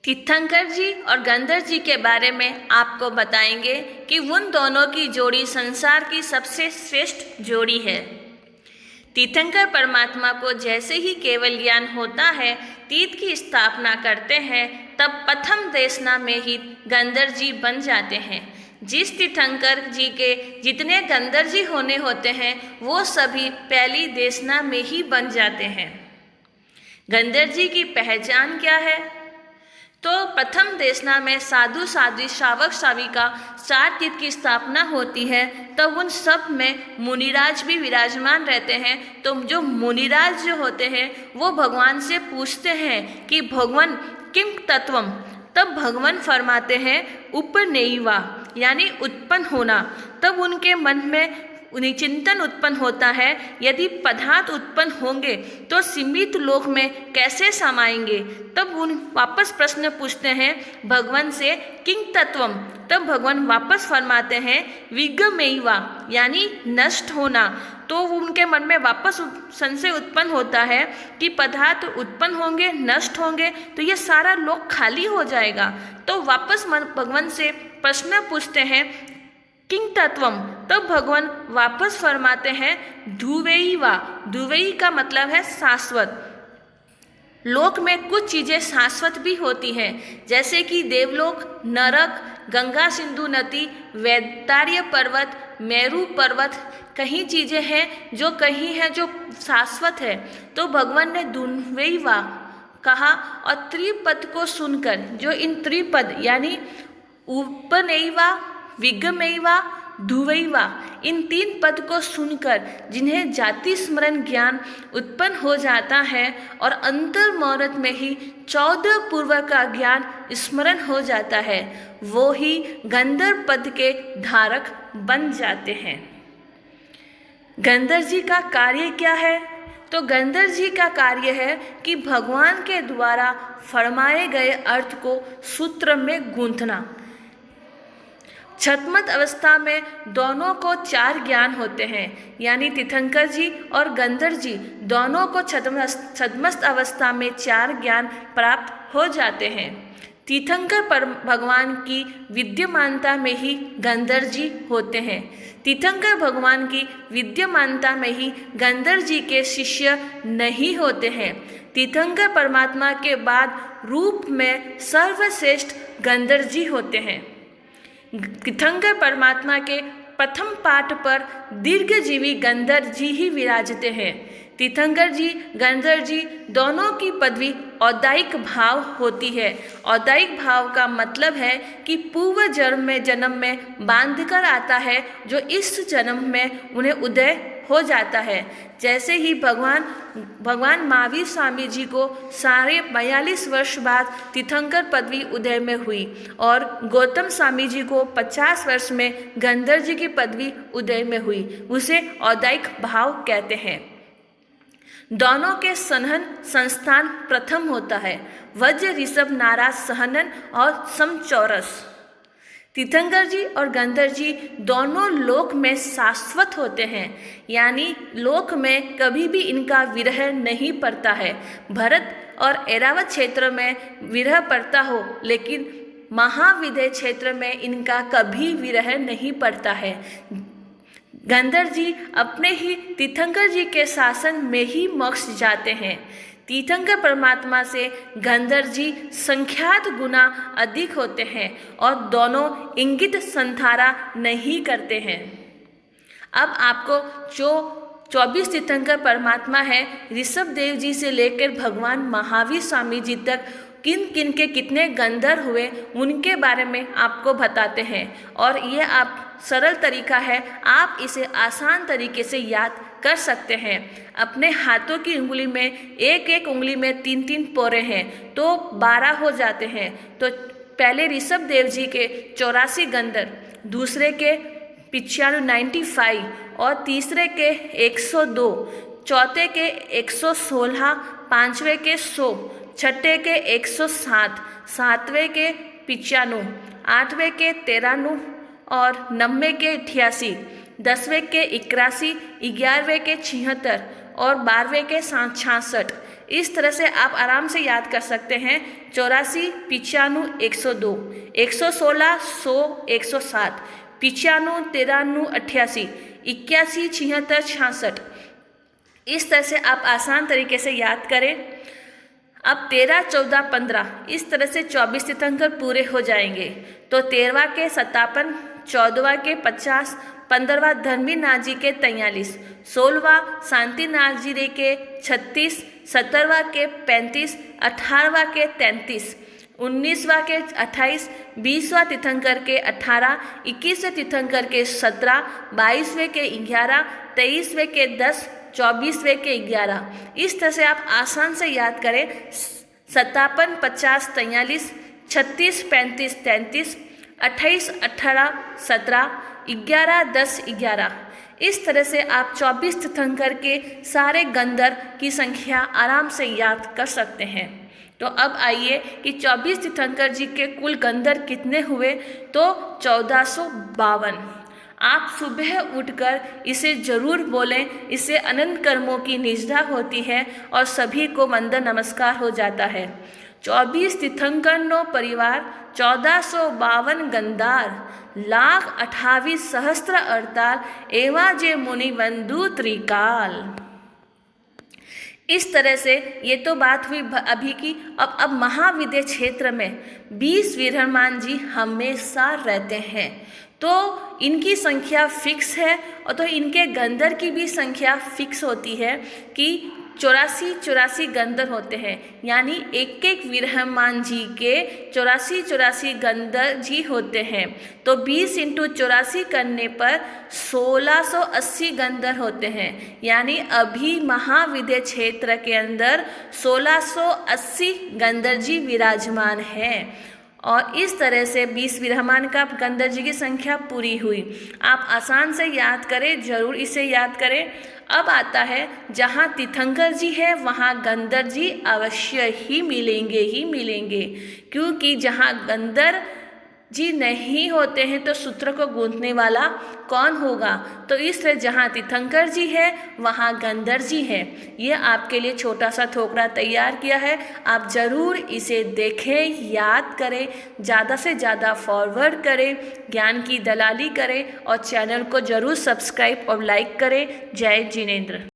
तीर्थंकर जी और गंधर जी के बारे में आपको बताएंगे कि उन दोनों की जोड़ी संसार की सबसे श्रेष्ठ जोड़ी है। तीर्थंकर परमात्मा को जैसे ही केवल ज्ञान होता है, तीर्थ की स्थापना करते हैं, तब प्रथम देशना में ही गंधर जी बन जाते हैं। जिस तीर्थंकर जी के जितने गंधर जी होने होते हैं, वो सभी पहली देशना में ही बन जाते हैं। गंधर जी की पहचान क्या है? तो प्रथम देशना में साधु साध्वी श्रावक श्राविका 4 तीर्थ की स्थापना होती है। तब उन सब में मुनिराज भी विराजमान रहते हैं। तो जो मुनिराज जो होते हैं वो भगवान से पूछते हैं कि भगवान किम तत्वम। तब भगवान फरमाते हैं उपनयिवा, यानी उत्पन्न होना। तब उनके मन में उन्हें चिंतन उत्पन्न होता है, यदि पदार्थ उत्पन्न होंगे तो सीमित लोक में कैसे समाएंगे। तब उन वापस प्रश्न पूछते हैं भगवान से किंग तत्वम। तब भगवान वापस फरमाते हैं विगमेवा, यानी नष्ट होना। तो उनके मन में वापस संशय उत्पन्न होता है कि पदार्थ उत्पन्न होंगे, नष्ट होंगे, तो ये सारा लोक खाली हो जाएगा। तो वापस भगवान से प्रश्न पूछते हैं किंग तत्वम। तब भगवान वापस फरमाते हैं धुवैवा। धुवैई का मतलब है शाश्वत। लोक में कुछ चीज़ें शाश्वत भी होती हैं, जैसे कि देवलोक, नरक, गंगा सिंधु नदी, वैतार्य पर्वत, मेरु पर्वत। कहीं चीज़ें हैं जो कहीं हैं जो शाश्वत है। तो भगवान ने धुवैवा कहा और त्रिपद को सुनकर, जो इन त्रिपद यानी उपनयिवा, विगमयिवा, धुवैवा, इन 3 पद को सुनकर जिन्हें जाति स्मरण ज्ञान उत्पन्न हो जाता है और अंतर मुहूर्त में ही 14 पूर्व का ज्ञान स्मरण हो जाता है, वो ही गंधर्व पद के धारक बन जाते हैं। गंधर जी का कार्य क्या है? तो गंधर जी का कार्य है कि भगवान के द्वारा फरमाए गए अर्थ को सूत्र में गूंथना। छद्मस्त अवस्था में दोनों को 4 ज्ञान होते हैं, यानी तीर्थंकर जी और गंधर जी दोनों को छद्मस्त अवस्था में 4 ज्ञान प्राप्त हो जाते हैं। तीर्थंकर भगवान की विद्यमानता में ही गंधर जी होते हैं। तीर्थंकर भगवान की विद्यमानता में ही गंधर जी के शिष्य नहीं होते हैं। तीर्थंकर परमात्मा के बाद रूप में सर्वश्रेष्ठ गंधर जी होते हैं। तीर्थंकर परमात्मा के प्रथम पाठ पर दीर्घजीवी गंधर जी ही विराजते हैं। तीर्थंकर जी, गंधर जी दोनों की पदवी औदायिक भाव होती है। औदायिक भाव का मतलब है कि पूर्व जन्म में बांधकर आता है, जो इस जन्म में उन्हें उदय हो जाता है। जैसे ही भगवान महावीर स्वामी जी को 42.5 वर्ष बाद तीर्थंकर पदवी उदय में हुई और गौतम स्वामी जी को 50 वर्ष में गंधर जी की पदवी उदय में हुई, उसे औदायिक भाव कहते हैं। दोनों के सनहन संस्थान प्रथम होता है, वज्र ऋषभ नाराज सहनन और समचौरस। तीर्थंकर जी और गंधर जी दोनों लोक में शाश्वत होते हैं, यानी लोक में कभी भी इनका विरह नहीं पड़ता है। भरत और ऐरावत क्षेत्र में विरह पड़ता हो, लेकिन महाविदेह क्षेत्र में इनका कभी विरह नहीं पड़ता है। गंधर जी अपने ही तीर्थंकर जी के शासन में ही मोक्ष जाते हैं। तीर्थंकर परमात्मा से गंधर जी संख्यात गुना अधिक होते हैं और दोनों इंगित संथारा नहीं करते हैं। अब आपको जो 24 तीर्थंकर परमात्मा है, ऋषभ देव जी से लेकर भगवान महावीर स्वामी जी तक किन किन के कितने गंधर हुए, उनके बारे में आपको बताते हैं। और ये आप सरल तरीका है, आप इसे आसान तरीके से याद कर सकते हैं। अपने हाथों की उंगली में एक उंगली में 3 पोरे हैं तो 12 हो जाते हैं। तो पहले ऋषभ देव जी के 84 गंधर, दूसरे के 95 और तीसरे के 102, चौथे के 116, पांचवें के 100, छठे के 107, सातवें के 95, आठवें के 93 और 90 के 88, 10वें के 81, 11वें के 76 और 12वें के 66, इस तरह से आप आराम से याद कर सकते हैं। 84, 95, 102, 116, 100, 107, 95, 93, 88, 81, 76, 66। इस तरह से आप आसान तरीके से याद करें। अब 13, 14, 15 इस तरह से 24 तीर्थंकर पूरे हो जाएंगे। तो 13वां के 57, 14वां के 50, 15वां धर्मीनाथ जी के 43, 16वां शांतिनाथ जी के 36, 17वां के 35, 18वां के 33, 19वां के 28, 20वां तीर्थंकर के 18, 21वें तीर्थंकर के 17, 22वें के 11, 23वें के 10, 24वें के 11। इस तरह से आप आसान से याद करें। 57, 50, 43, 36, 35, 33, 28, 18, 17, 11, 10, 11। इस तरह से आप 24 तीर्थंकर के सारे गंधर की संख्या आराम से याद कर सकते हैं। तो अब आइए कि 24 तीर्थंकर जी के कुल गंधर कितने हुए, तो 1452। आप सुबह उठकर इसे जरूर बोलें, इससे अनंत कर्मों की निष्ठा होती है और सभी को वंदन नमस्कार हो जाता है। 24 तीर्थंकर नो परिवार, 1452 गंधार, 1,28,सहस्त्र एवा जे मुनि बंधु त्रिकाल। इस तरह से ये तो बात हुई अभी की। अब महाविद्य क्षेत्र में 20 विराजमान जी हमेशा रहते हैं, तो इनकी संख्या फिक्स है और तो इनके गंधर की भी संख्या फिक्स होती है कि 84 गंधर होते हैं। यानी एक एक विराजमान जी के 84 गंधर जी होते हैं। तो 20 × 84 करने पर 1680 गंधर होते हैं। यानी अभी महाविद्य क्षेत्र के अंदर 1680 गंधर जी विराजमान हैं। और इस तरह से 20 विराजमान का गंधर जी की संख्या पूरी हुई। आप आसान से याद करें, जरूर इसे याद करें। अब आता है जहाँ तीर्थंकर जी है वहाँ गंधर जी अवश्य ही मिलेंगे, क्योंकि जहाँ गंधर जी नहीं होते हैं तो सूत्र को गूंथने वाला कौन होगा। तो इसलिए जहाँ तीर्थंकर जी है वहाँ गंधर जी है। ये आपके लिए छोटा सा ठोकरा तैयार किया है, आप ज़रूर इसे देखें, याद करें, ज़्यादा से ज़्यादा फॉरवर्ड करें, ज्ञान की दलाली करें और चैनल को ज़रूर सब्सक्राइब और लाइक करें। जय जिनेंद्र।